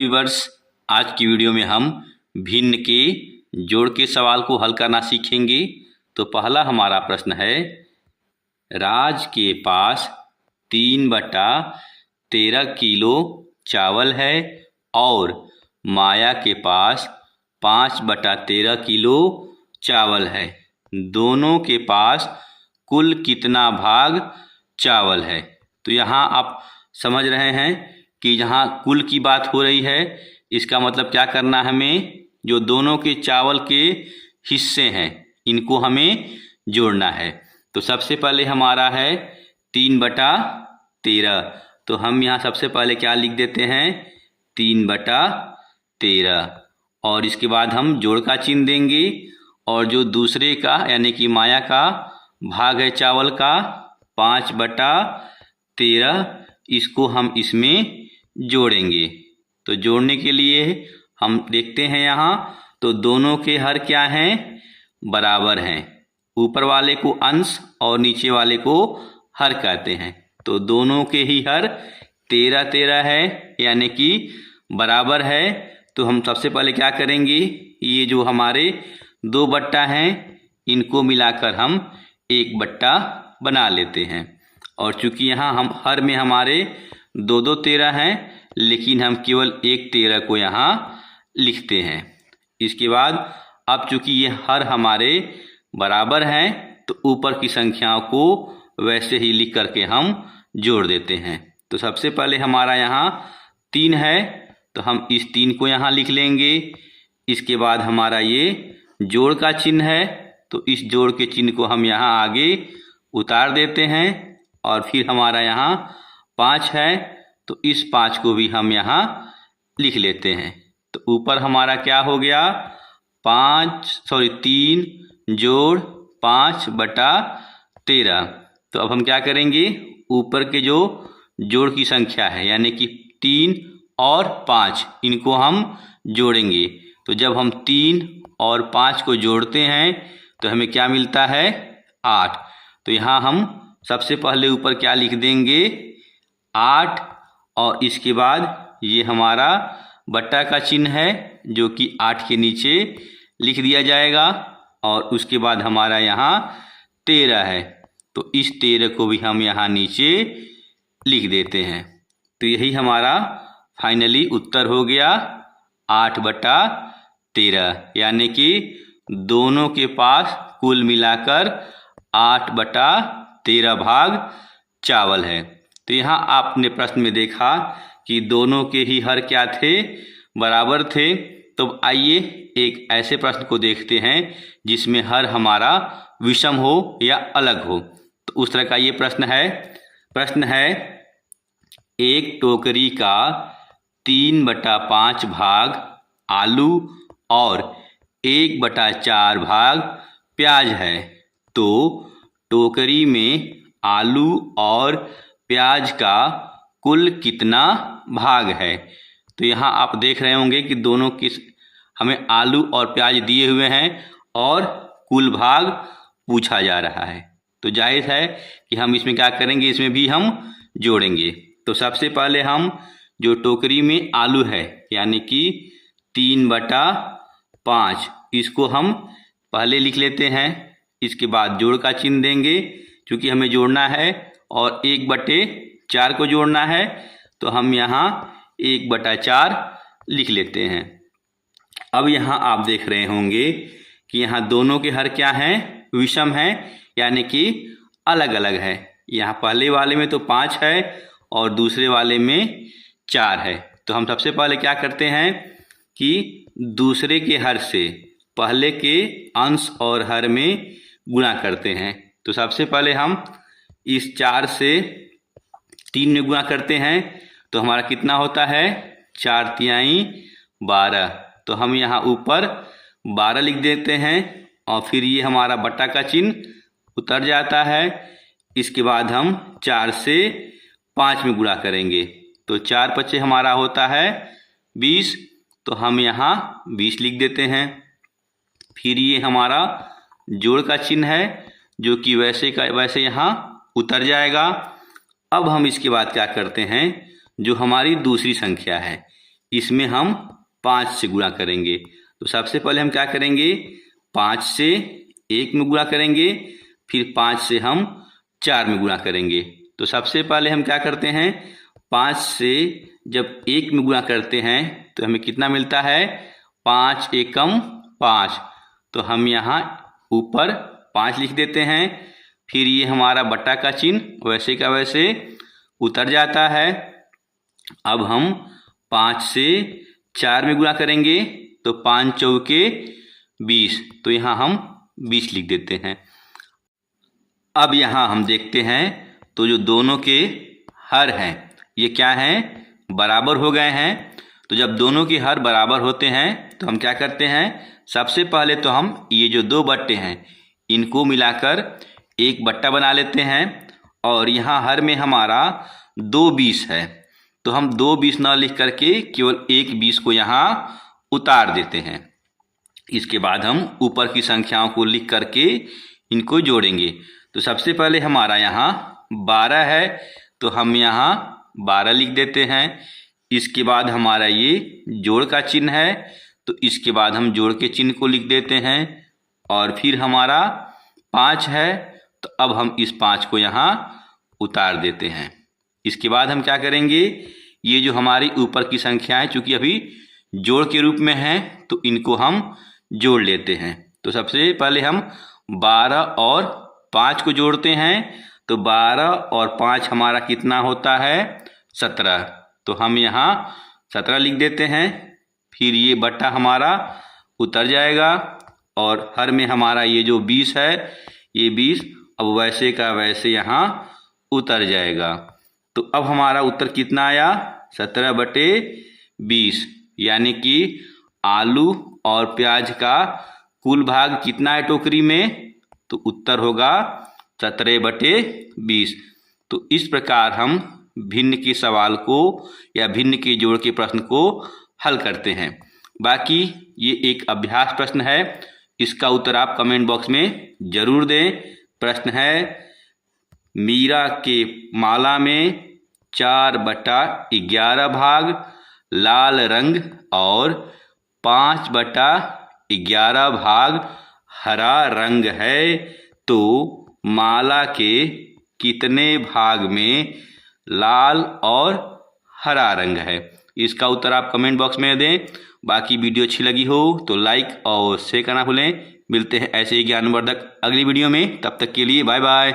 Viewers, आज की video में हम भिन्न के जोड़ के सवाल को हल करना सीखेंगे। तो पहला हमारा प्रश्न है, राज के पास 3/13 किलो चावल है और माया के पास 5/13 किलो चावल है। दोनों के पास कुल कितना भाग चावल है। तो यहाँ आप समझ रहे हैं कि यहाँ कुल की बात हो रही है। इसका मतलब क्या करना है, हमें जो दोनों के चावल के हिस्से हैं इनको हमें जोड़ना है। तो सबसे पहले हमारा है 3/13। तो हम यहाँ सबसे पहले क्या लिख देते हैं, 3/13, और इसके बाद हम जोड़ का चिन्ह देंगे और जो दूसरे का यानी कि माया का भाग है चावल का 5/13, इसको हम इसमें जोड़ेंगे। तो जोड़ने के लिए हम देखते हैं यहाँ, तो दोनों के हर क्या हैं, बराबर हैं। ऊपर वाले को अंश और नीचे वाले को हर कहते हैं। तो दोनों के ही हर 13-13 है यानी कि बराबर है। तो हम सबसे पहले क्या करेंगे, ये जो हमारे 2 बट्टा हैं इनको मिलाकर हम 1 बट्टा बना लेते हैं। और चूंकि यहाँ हम हर में हमारे 2-2 13 हैं, लेकिन हम केवल 1 13 को यहाँ लिखते हैं। इसके बाद अब चूंकि ये हर हमारे बराबर हैं तो ऊपर की संख्याओं को वैसे ही लिख करके हम जोड़ देते हैं। तो सबसे पहले हमारा यहाँ 3 है तो हम इस 3 को यहाँ लिख लेंगे। इसके बाद हमारा ये जोड़ का चिन्ह है तो इस जोड़ के चिन्ह को हम यहाँ आगे उतार देते हैं। और फिर हमारा यहाँ 5 है तो इस 5 को भी हम यहाँ लिख लेते हैं। तो ऊपर हमारा क्या हो गया, 3 जोड़ 5/13। तो अब हम क्या करेंगे, ऊपर के जो जोड़ की संख्या है यानी कि 3 और 5 इनको हम जोड़ेंगे। तो जब हम 3 और 5 को जोड़ते हैं तो हमें क्या मिलता है, 8। तो यहाँ हम सबसे पहले ऊपर क्या लिख देंगे, 8, और इसके बाद ये हमारा बट्टा का चिन्ह है जो कि 8 के नीचे लिख दिया जाएगा। और उसके बाद हमारा यहाँ 13 है तो इस 13 को भी हम यहाँ नीचे लिख देते हैं। तो यही हमारा फाइनली उत्तर हो गया, 8/13, यानी कि दोनों के पास कुल मिलाकर 8/13 भाग चावल है। तो यहाँ आपने प्रश्न में देखा कि दोनों के ही हर क्या थे, बराबर थे। तो आइए एक ऐसे प्रश्न को देखते हैं जिसमें हर हमारा विषम हो या अलग हो। तो उस तरह का ये प्रश्न है, एक टोकरी का 3/5 भाग आलू और 1/4 भाग प्याज है। तो टोकरी में आलू और प्याज का कुल कितना भाग है। तो यहाँ आप देख रहे होंगे कि दोनों की हमें आलू और प्याज दिए हुए हैं और कुल भाग पूछा जा रहा है। तो जाहिर है कि हम इसमें क्या करेंगे, इसमें भी हम जोड़ेंगे। तो सबसे पहले हम जो टोकरी में आलू है यानी कि 3/5 इसको हम पहले लिख लेते हैं। इसके बाद जोड़ का चिन्ह देंगे क्योंकि हमें जोड़ना है और 1/4 को जोड़ना है। तो हम यहाँ 1/4 लिख लेते हैं। अब यहाँ आप देख रहे होंगे कि यहाँ दोनों के हर क्या हैं, विषम हैं यानी कि अलग अलग है। यहाँ पहले वाले में तो 5 है और दूसरे वाले में 4 है। तो हम सबसे पहले क्या करते हैं कि दूसरे के हर से पहले के अंश और हर में गुणा करते हैं। तो सबसे पहले हम इस 4 से 3 में गुणा करते हैं तो हमारा कितना होता है, 4×3 12। तो हम यहाँ ऊपर 12 लिख देते हैं और फिर ये हमारा बट्टा का चिन्ह उतर जाता है। इसके बाद हम 4 से 5 में गुणा करेंगे तो 4×5 हमारा होता है 20। तो हम यहाँ 20 लिख देते हैं। फिर ये हमारा जोड़ का चिन्ह है जो कि वैसे का वैसे यहाँ उतर जाएगा। अब हम इसके बाद क्या करते हैं, जो हमारी दूसरी संख्या है इसमें हम 5 से गुणा करेंगे। तो सबसे पहले हम क्या करेंगे, 5 से 1 में गुणा करेंगे, फिर 5 से हम 4 में गुणा करेंगे। तो सबसे पहले हम क्या करते हैं, 5 से जब 1 में गुणा करते हैं तो हमें कितना मिलता है, 5 एकम 5। तो हम यहाँ ऊपर 5 लिख देते हैं, फिर ये हमारा बट्टा का चिन्ह वैसे का वैसे उतर जाता है। अब हम 5 से 4 में गुणा करेंगे तो 5 चौके 20, तो यहाँ हम 20 लिख देते हैं। अब यहाँ हम देखते हैं तो जो दोनों के हर हैं ये क्या हैं, बराबर हो गए हैं। तो जब दोनों के हर बराबर होते हैं तो हम क्या करते हैं, सबसे पहले तो हम ये जो 2 बट्टे हैं इनको मिलाकर एक बट्टा बना लेते हैं। और यहाँ हर में हमारा 2 20 है, तो हम 2 20 न लिख करके केवल 1 20 को यहाँ उतार देते हैं। इसके बाद हम ऊपर की संख्याओं को लिख करके इनको जोड़ेंगे। तो सबसे पहले हमारा यहाँ 12 है, तो हम यहाँ 12 लिख देते हैं। इसके बाद हमारा ये जोड़ का चिन्ह है, तो इसके बाद हम जोड़ के चिन्ह को लिख देते हैं। और फिर हमारा 5 है, तो अब हम इस 5 को यहाँ उतार देते हैं। इसके बाद हम क्या करेंगे, ये जो हमारी ऊपर की संख्या है चूँकि अभी जोड़ के रूप में है तो इनको हम जोड़ लेते हैं। तो सबसे पहले हम 12 और 5 को जोड़ते हैं। तो 12 और 5 हमारा कितना होता है, 17। तो हम यहाँ 17 लिख देते हैं। फिर ये बट्टा हमारा उतर जाएगा और हर में हमारा ये जो 20 है ये 20 अब वैसे का वैसे यहाँ उतर जाएगा। तो अब हमारा उत्तर कितना आया, 17/20, यानी कि आलू और प्याज का कुल भाग कितना है टोकरी में, तो उत्तर होगा 17/20। तो इस प्रकार हम भिन्न के सवाल को या भिन्न के जोड़ के प्रश्न को हल करते हैं। बाकी ये एक अभ्यास प्रश्न है, इसका उत्तर आप कमेंट बॉक्स में जरूर दें। प्रश्न है, मीरा के माला में 4/11 भाग लाल रंग और 5/11 भाग हरा रंग है, तो माला के कितने भाग में लाल और हरा रंग है। इसका उत्तर आप कमेंट बॉक्स में दें। बाकी वीडियो अच्छी लगी हो तो लाइक और शेयर करना भूलें। मिलते हैं ऐसे ही ज्ञानवर्धक अगली वीडियो में, तब तक के लिए बाय बाय।